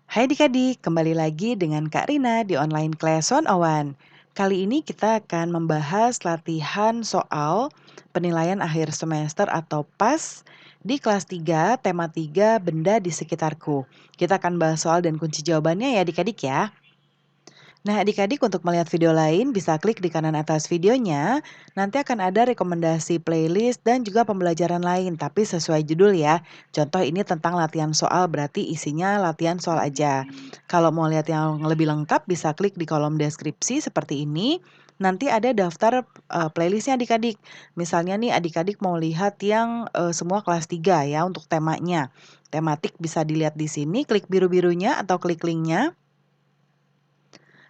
Hai adik-adik, kembali lagi dengan Kak Rina di online class 101. Kali ini kita akan membahas latihan soal penilaian akhir semester atau PAS di kelas 3, tema 3, benda di sekitarku. Kita akan bahas soal dan kunci jawabannya ya adik-adik ya. Nah, adik-adik untuk melihat video lain bisa klik di kanan atas videonya. Nanti akan ada rekomendasi playlist dan juga pembelajaran lain, tapi sesuai judul ya. Contoh ini tentang latihan soal, berarti isinya latihan soal aja. Kalau mau lihat yang lebih lengkap bisa klik di kolom deskripsi seperti ini. Nanti ada daftar playlistnya adik-adik. Misalnya nih adik-adik mau lihat yang semua kelas 3 ya untuk temanya. Tematik bisa dilihat di sini, klik biru-birunya atau klik linknya.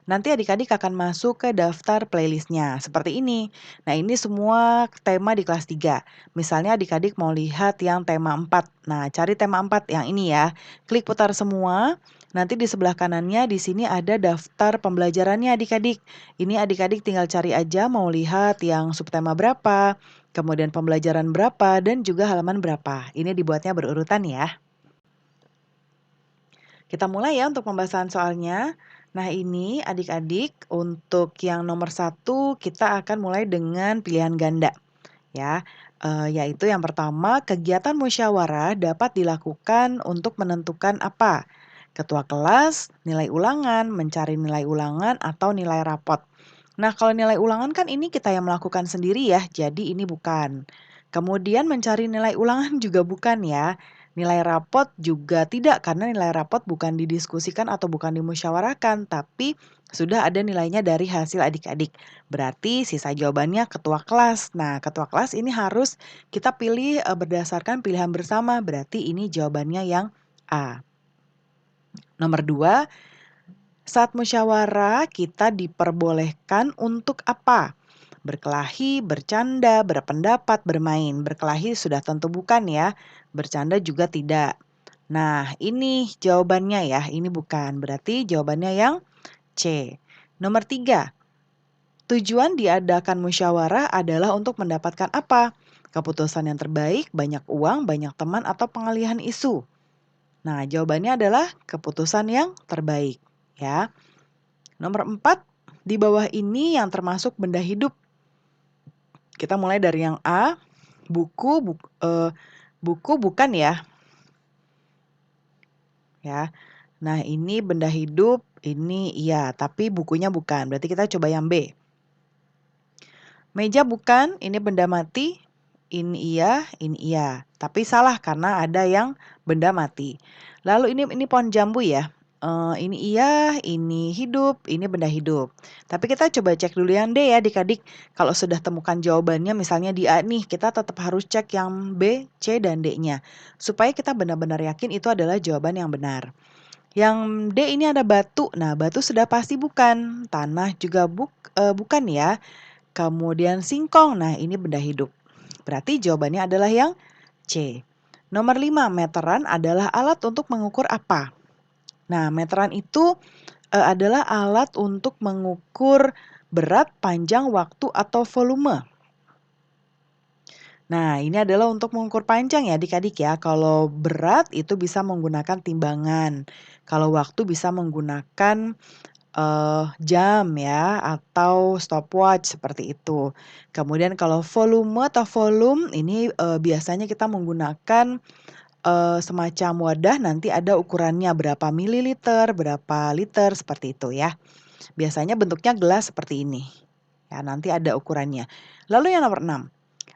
Nanti adik-adik akan masuk ke daftar playlistnya seperti ini. Nah, ini semua tema di kelas 3. Misalnya adik-adik mau lihat yang tema 4. Nah, cari tema 4 yang ini ya. Klik putar semua. Nanti di sebelah kanannya di sini ada daftar pembelajarannya adik-adik. Ini adik-adik tinggal cari aja mau lihat yang subtema berapa, kemudian pembelajaran berapa, dan juga halaman berapa. Ini dibuatnya berurutan ya. Kita mulai ya untuk pembahasan soalnya. Nah ini adik-adik untuk yang nomor 1 kita akan mulai dengan pilihan ganda ya. Yaitu yang pertama kegiatan musyawarah dapat dilakukan untuk menentukan apa? Ketua kelas, nilai ulangan, mencari nilai ulangan atau nilai rapot. Nah kalau nilai ulangan kan ini kita yang melakukan sendiri ya, jadi ini bukan. Kemudian mencari nilai ulangan juga bukan ya. Nilai rapot juga tidak, karena nilai rapot bukan didiskusikan atau bukan dimusyawarahkan, tapi sudah ada nilainya dari hasil adik-adik. Berarti sisa jawabannya ketua kelas. Nah, ketua kelas ini harus kita pilih berdasarkan pilihan bersama, berarti ini jawabannya yang A. Nomor 2, saat musyawarah kita diperbolehkan untuk apa? Berkelahi, bercanda, berpendapat, bermain. Berkelahi sudah tentu bukan ya, bercanda juga tidak. Nah, ini jawabannya ya, ini bukan. Berarti jawabannya yang C. Nomor 3, tujuan diadakan musyawarah adalah untuk mendapatkan apa? Keputusan yang terbaik, banyak uang, banyak teman, atau pengalihan isu. Nah, jawabannya adalah keputusan yang terbaik ya. Nomor 4, di bawah ini yang termasuk benda hidup. Kita mulai dari yang A, buku bukan ya. Ya. Nah, ini benda hidup, ini iya, tapi bukunya bukan. Berarti kita coba yang B. Meja bukan, ini benda mati, ini iya. Tapi salah karena ada yang benda mati. Lalu ini pohon jambu ya. Ini iya, ini hidup, ini benda hidup. Tapi kita coba cek dulu yang D ya adik-adik. Kalau sudah temukan jawabannya misalnya di A nih, kita tetap harus cek yang B, C, dan D-nya. Supaya kita benar-benar yakin itu adalah jawaban yang benar. Yang D ini ada batu. Nah, batu sudah pasti bukan. Tanah juga bukan ya. Kemudian singkong, nah ini benda hidup. Berarti jawabannya adalah yang C. Nomor 5, meteran adalah alat untuk mengukur apa? Nah, meteran itu adalah alat untuk mengukur berat, panjang, waktu, atau volume. Nah, ini adalah untuk mengukur panjang ya adik-adik ya. Kalau berat itu bisa menggunakan timbangan. Kalau waktu bisa menggunakan jam ya atau stopwatch seperti itu. Kemudian kalau volume ini, biasanya kita menggunakan, semacam wadah nanti ada ukurannya berapa mililiter, berapa liter, seperti itu ya. Biasanya bentuknya gelas seperti ini, ya nanti ada ukurannya. Lalu yang nomor 6,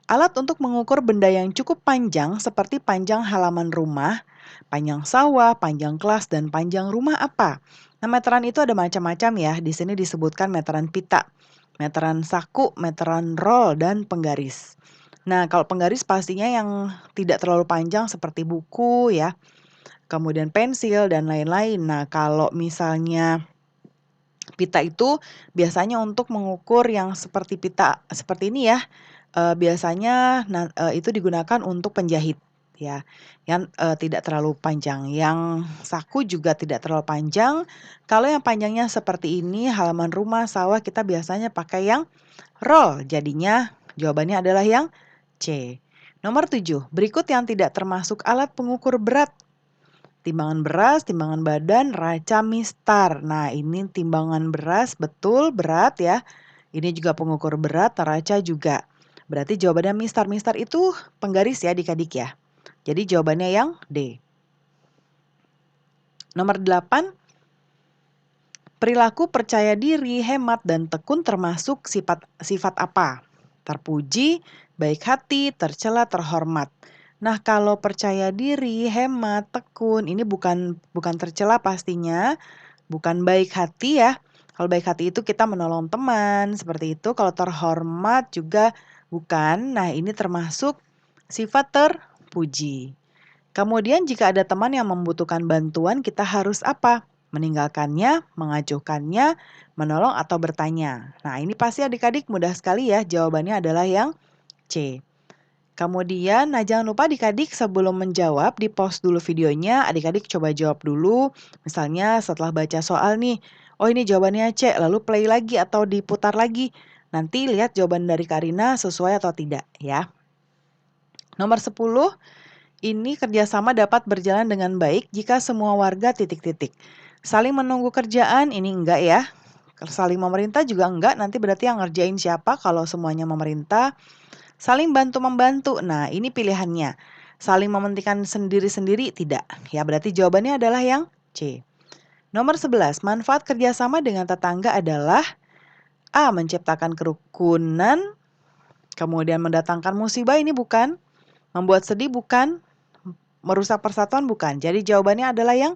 alat untuk mengukur benda yang cukup panjang seperti panjang halaman rumah, panjang sawah, panjang kelas, dan panjang rumah apa? Nah, meteran itu ada macam-macam ya. Di sini disebutkan meteran pita, meteran saku, meteran roll, dan penggaris. Nah, kalau penggaris pastinya yang tidak terlalu panjang seperti buku ya, kemudian pensil dan lain-lain. Nah, kalau misalnya pita itu biasanya untuk mengukur yang seperti pita seperti ini ya. Biasanya itu digunakan untuk penjahit ya, yang tidak terlalu panjang. Yang saku juga tidak terlalu panjang. Kalau yang panjangnya seperti ini, halaman rumah, sawah, kita biasanya pakai yang roll. Jadinya jawabannya adalah yang C. Nomor 7, berikut yang tidak termasuk alat pengukur berat. Timbangan beras, timbangan badan, raca mistar. Nah, ini timbangan beras betul berat ya. Ini juga pengukur berat, neraca juga. Berarti jawabannya mistar. Mistar itu penggaris ya adik-adik ya. Jadi jawabannya yang D. Nomor 8, perilaku percaya diri, hemat, dan tekun termasuk sifat apa? Terpuji, baik hati, tercela, terhormat. Nah, kalau percaya diri, hemat, tekun, ini bukan tercela pastinya, bukan baik hati ya. Kalau baik hati itu kita menolong teman, seperti itu. Kalau terhormat juga bukan. Nah, ini termasuk sifat terpuji. Kemudian jika ada teman yang membutuhkan bantuan, kita harus apa? Meninggalkannya, mengajukannya, menolong atau bertanya. Nah, ini pasti adik-adik mudah sekali ya. Jawabannya adalah yang C. Kemudian, nah jangan lupa adik-adik sebelum menjawab, di-pause dulu videonya, adik-adik coba jawab dulu. Misalnya setelah baca soal nih, oh ini jawabannya C, lalu play lagi atau diputar lagi. Nanti lihat jawaban dari Karina sesuai atau tidak ya. Nomor 10, ini kerjasama dapat berjalan dengan baik jika semua warga titik-titik. Saling menunggu kerjaan, ini enggak ya. Saling memerintah juga enggak, nanti berarti yang ngerjain siapa kalau semuanya memerintah. Saling bantu-membantu, nah ini pilihannya. Saling mementingkan sendiri-sendiri, tidak. Ya berarti jawabannya adalah yang C. Nomor 11, manfaat kerjasama dengan tetangga adalah A. Menciptakan kerukunan, kemudian mendatangkan musibah, ini bukan. Membuat sedih bukan. Merusak persatuan bukan. Jadi jawabannya adalah yang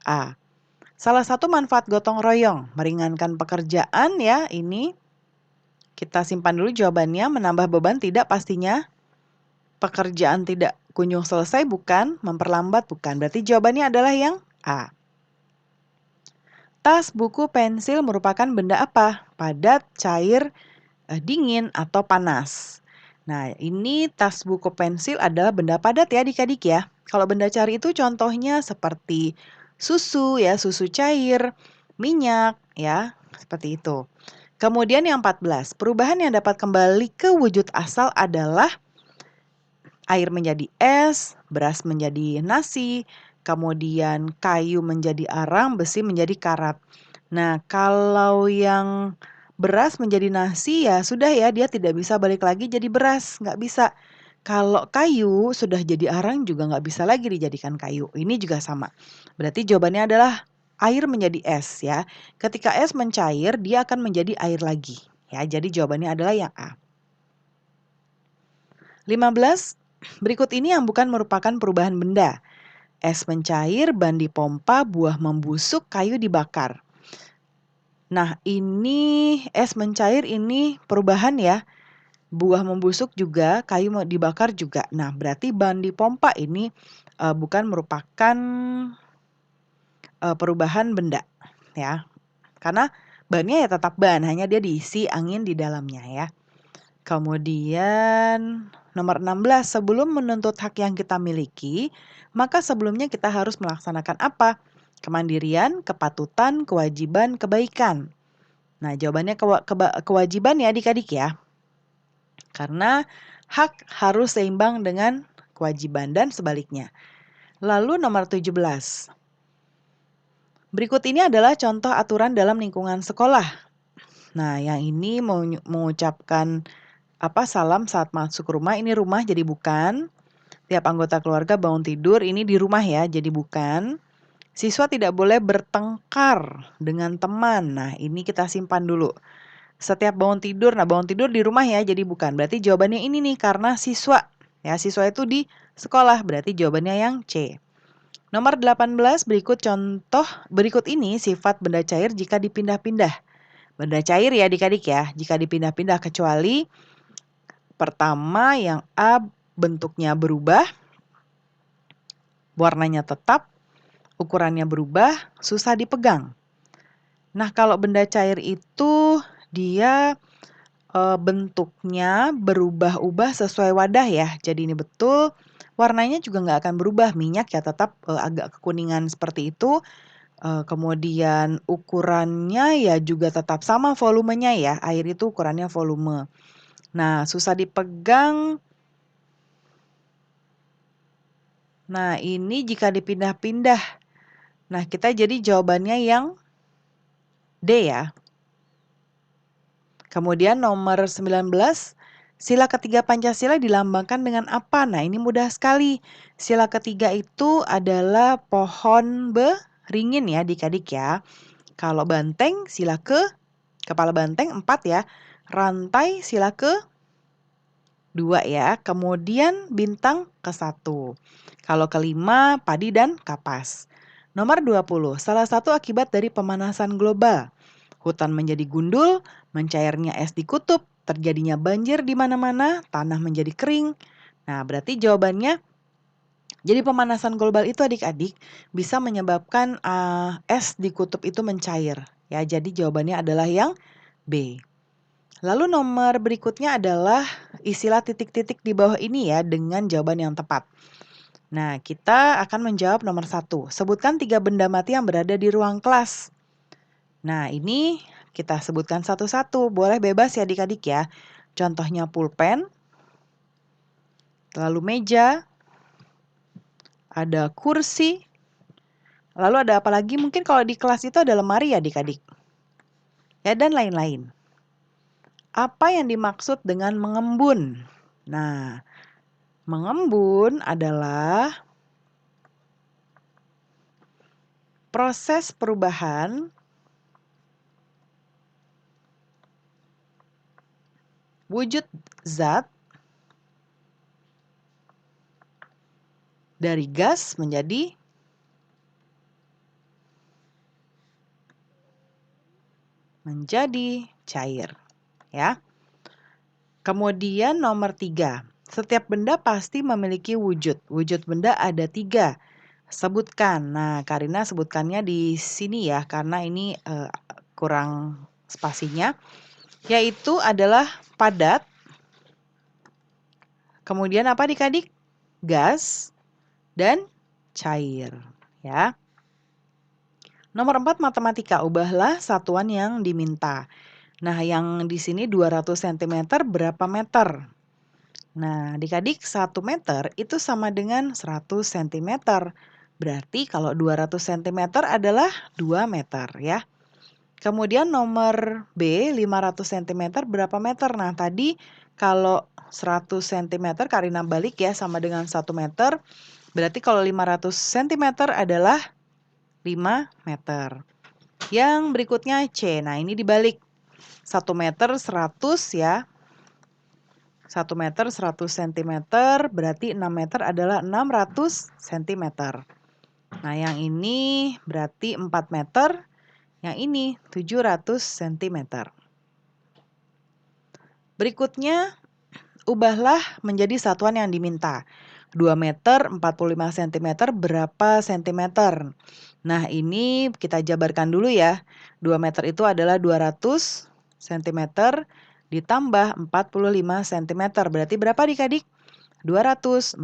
A. Salah satu manfaat gotong royong, meringankan pekerjaan ya, ini kita simpan dulu jawabannya. Menambah beban tidak pastinya. Pekerjaan tidak kunjung selesai bukan. Memperlambat bukan. Berarti jawabannya adalah yang A. Tas, buku, pensil merupakan benda apa? Padat, cair, dingin, atau panas. Nah, ini tas, buku, pensil adalah benda padat ya adik-adik ya. Kalau benda cair itu contohnya seperti susu ya, susu cair, minyak ya, seperti itu. Kemudian yang 14, perubahan yang dapat kembali ke wujud asal adalah air menjadi es, beras menjadi nasi, kemudian kayu menjadi arang, besi menjadi karat. Nah, kalau yang beras menjadi nasi ya sudah ya, dia tidak bisa balik lagi jadi beras, nggak bisa. Kalau kayu sudah jadi arang juga nggak bisa lagi dijadikan kayu. Ini juga sama. Berarti jawabannya adalah air menjadi es ya. Ketika es mencair, dia akan menjadi air lagi. Ya, jadi jawabannya adalah yang A. 15, berikut ini yang bukan merupakan perubahan benda. Es mencair, ban dipompa, buah membusuk, kayu dibakar. Nah, ini es mencair ini perubahan ya. Buah membusuk juga, kayu mau dibakar juga. Nah, berarti ban dipompa ini bukan merupakan perubahan benda ya. Karena bannya ya tetap ban, hanya dia diisi angin di dalamnya ya. Kemudian nomor 16, sebelum menuntut hak yang kita miliki, maka sebelumnya kita harus melaksanakan apa? Kemandirian, kepatutan, kewajiban, kebaikan. Nah, jawabannya kewajiban ya adik-adik ya. Karena hak harus seimbang dengan kewajiban dan sebaliknya. Lalu nomor 17. Berikut ini adalah contoh aturan dalam lingkungan sekolah. Nah, yang ini mengucapkan salam saat masuk rumah, ini rumah jadi bukan. Tiap anggota keluarga bangun tidur, ini di rumah ya, jadi bukan. Siswa tidak boleh bertengkar dengan teman. Nah, ini kita simpan dulu. Setiap bangun tidur, nah bangun tidur di rumah ya, jadi bukan. Berarti jawabannya ini nih, karena siswa. Ya, siswa itu di sekolah, berarti jawabannya yang C. Nomor 18, berikut ini sifat benda cair jika dipindah-pindah. Benda cair ya adik-adik ya, jika dipindah-pindah kecuali pertama yang A bentuknya berubah, warnanya tetap, ukurannya berubah, susah dipegang. Nah, kalau benda cair itu dia bentuknya berubah-ubah sesuai wadah ya. Jadi ini betul. Warnanya juga nggak akan berubah, minyak ya tetap agak kekuningan seperti itu. Kemudian ukurannya ya juga tetap sama volumenya ya. Air itu ukurannya volume. Nah, susah dipegang. Nah, ini jika dipindah-pindah. Nah, kita jadi jawabannya yang D ya. Kemudian nomor 19, sila ketiga Pancasila dilambangkan dengan apa? Nah, ini mudah sekali. Sila ketiga itu adalah pohon beringin ya adik-adik ya. Kalau banteng sila kepala banteng 4 ya. Rantai sila ke-2 ya. Kemudian bintang ke-1. Kalau kelima padi dan kapas. Nomor 20, salah satu akibat dari pemanasan global. Hutan menjadi gundul, mencairnya es di kutub, terjadinya banjir di mana-mana, tanah menjadi kering. Nah, berarti jawabannya, jadi pemanasan global itu adik-adik bisa menyebabkan es di kutub itu mencair. Ya, jadi jawabannya adalah yang B. Lalu nomor berikutnya adalah isilah titik-titik di bawah ini ya dengan jawaban yang tepat. Nah, kita akan menjawab nomor 1. Sebutkan 3 benda mati yang berada di ruang kelas. Nah, ini kita sebutkan satu-satu. Boleh bebas ya adik-adik ya. Contohnya pulpen, lalu meja, ada kursi, lalu ada apa lagi? Mungkin kalau di kelas itu ada lemari ya adik-adik. Ya, dan lain-lain. Apa yang dimaksud dengan mengembun? Nah, mengembun adalah proses perubahan wujud zat dari gas menjadi cair, ya. Kemudian nomor 3, setiap benda pasti memiliki wujud. Wujud benda ada 3. Sebutkan. Nah, Karina sebutkannya di sini ya, karena ini kurang spasinya. Yaitu adalah padat. Kemudian apa adik-adik? Gas dan cair, ya. Nomor 4, matematika. Ubahlah satuan yang diminta. Nah, yang di sini 200 cm berapa meter? Nah, adik-adik 1 meter itu sama dengan 100 cm. Berarti kalau 200 cm adalah 2 meter ya. Kemudian nomor B, 500 cm berapa meter? Nah, tadi kalau 100 cm Karina balik ya sama dengan 1 meter. Berarti kalau 500 cm adalah 5 meter. Yang berikutnya C. Nah, ini dibalik. 1 meter 100 ya. 1 meter 100 cm berarti 6 meter adalah 600 cm. Nah, yang ini berarti 4 meter, yang ini 700 cm. Berikutnya, ubahlah menjadi satuan yang diminta. 2 meter 45 cm berapa cm? Nah, ini kita jabarkan dulu ya. 2 meter itu adalah 200 cm ditambah 45 cm. Berarti berapa adik-adik? 245.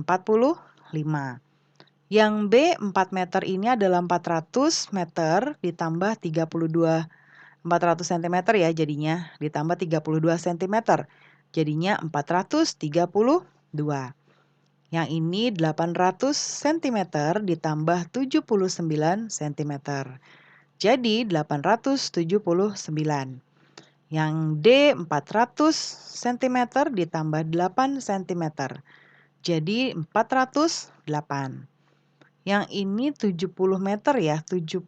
Yang B 4 meter ini adalah 400 meter ditambah 32. 400 cm ya jadinya ditambah 32 cm. Jadinya 432. Yang ini 800 cm ditambah 79 cm. Jadi 879. Yang D 400 cm ditambah 8 cm. Jadi 408. Yang ini 70 meter ya, 70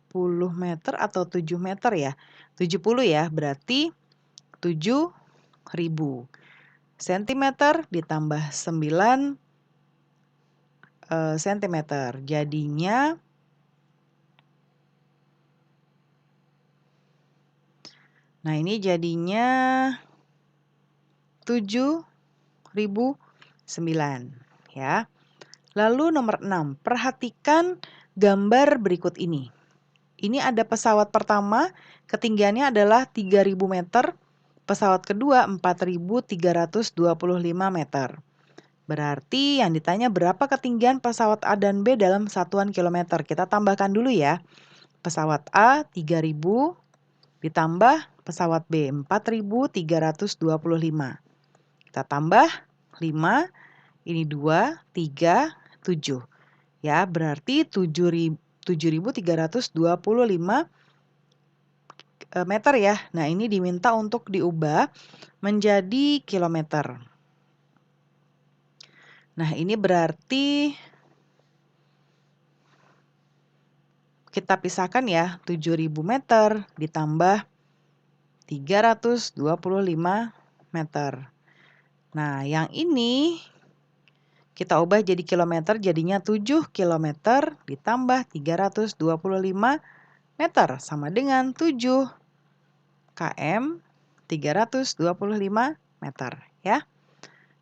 meter atau 7 meter ya? 70 ya, berarti 7.000 cm ditambah 9 cm. Jadinya nah ini jadinya 7.009 ya. Lalu nomor 6, perhatikan gambar berikut ini. Ini ada pesawat pertama, ketinggiannya adalah 3.000 meter. Pesawat kedua 4.325 meter. Berarti yang ditanya berapa ketinggian pesawat A dan B dalam satuan kilometer. Kita tambahkan dulu ya. Pesawat A 3.000 ditambah pesawat B 4.325. Kita tambah 5, ini 2, 3, 7. Ya, berarti 7.325 meter ya. Nah, ini diminta untuk diubah menjadi kilometer. Nah, ini berarti kita pisahkan ya, 7.000 meter ditambah 325 meter. Nah, yang ini kita ubah jadi kilometer, jadinya 7 kilometer ditambah 325 meter sama dengan 7 km 325 meter ya.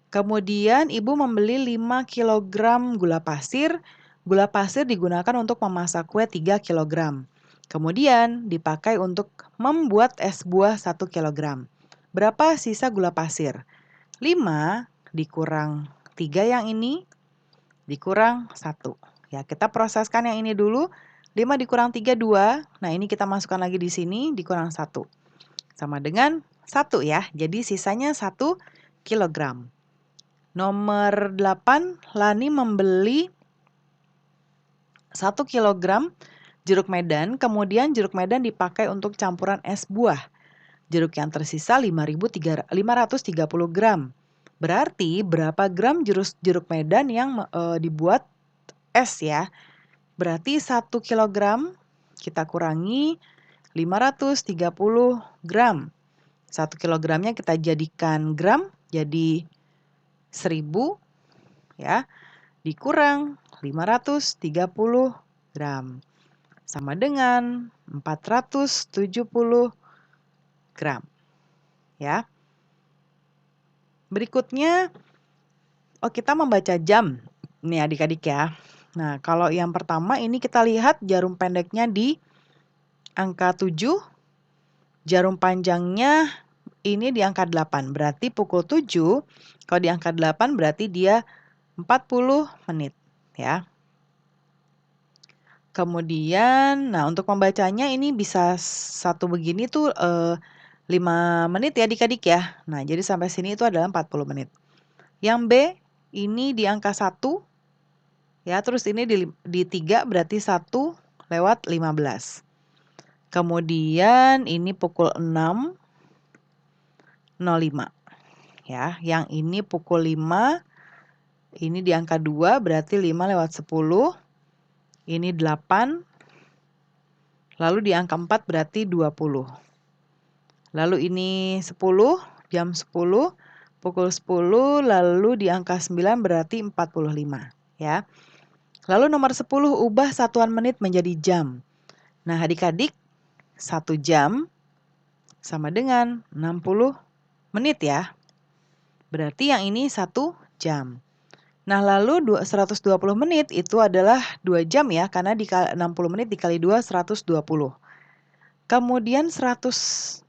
Kemudian ibu membeli 5 kg gula pasir. Gula pasir digunakan untuk memasak kue 3 kg. Kemudian dipakai untuk membuat es buah 1 kg. Berapa sisa gula pasir? 5 dikurang 3 yang ini dikurang 1. Ya, kita proseskan yang ini dulu. 5 dikurang 3, 2. Nah, ini kita masukkan lagi di sini, dikurang 1. Sama dengan 1 ya. Jadi sisanya 1 kilogram. Nomor 8, Lani membeli 1 kilogram jeruk medan, kemudian jeruk medan dipakai untuk campuran es buah. Jeruk yang tersisa 530 gram. Berarti berapa gram jeruk medan yang dibuat es ya? Berarti 1 kilogram kita kurangi 530 gram. 1 kilogramnya kita jadikan gram, jadi 1000 ya, dikurang 530 gram. Sama dengan 470 gram. Ya. Berikutnya, kita membaca jam. Nih adik-adik ya. Nah, kalau yang pertama ini kita lihat jarum pendeknya di angka 7. Jarum panjangnya ini di angka 8. Berarti pukul 7, kalau di angka 8 berarti dia 40 menit. Ya. Kemudian, nah untuk membacanya ini bisa satu begini tuh 5 menit ya adik-adik ya. Nah, jadi sampai sini itu adalah 40 menit. Yang B, ini di angka 1. Ya, terus ini di 3 berarti 1 lewat 15. Kemudian ini pukul 6.05. Ya, yang ini pukul 5. Ini di angka 2 berarti 5 lewat 10. Ini 8. Lalu di angka 4 berarti 20. Lalu ini 10, jam 10, pukul 10, lalu di angka 9 berarti 45. Ya. Lalu nomor 10, ubah satuan menit menjadi jam. Nah adik-adik, 1 jam sama dengan 60 menit ya. Berarti yang ini 1 jam. Nah lalu 120 menit itu adalah 2 jam ya, karena 60 menit dikali 2, 120. Kemudian 180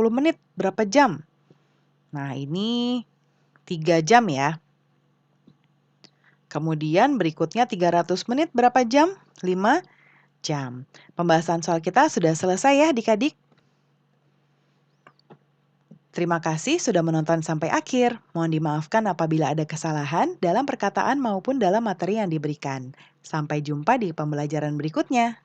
menit berapa jam? Nah ini 3 jam ya. Kemudian berikutnya 300 menit berapa jam? 5 jam. Pembahasan soal kita sudah selesai ya adik-adik. Terima kasih sudah menonton sampai akhir. Mohon dimaafkan apabila ada kesalahan dalam perkataan maupun dalam materi yang diberikan. Sampai jumpa di pembelajaran berikutnya.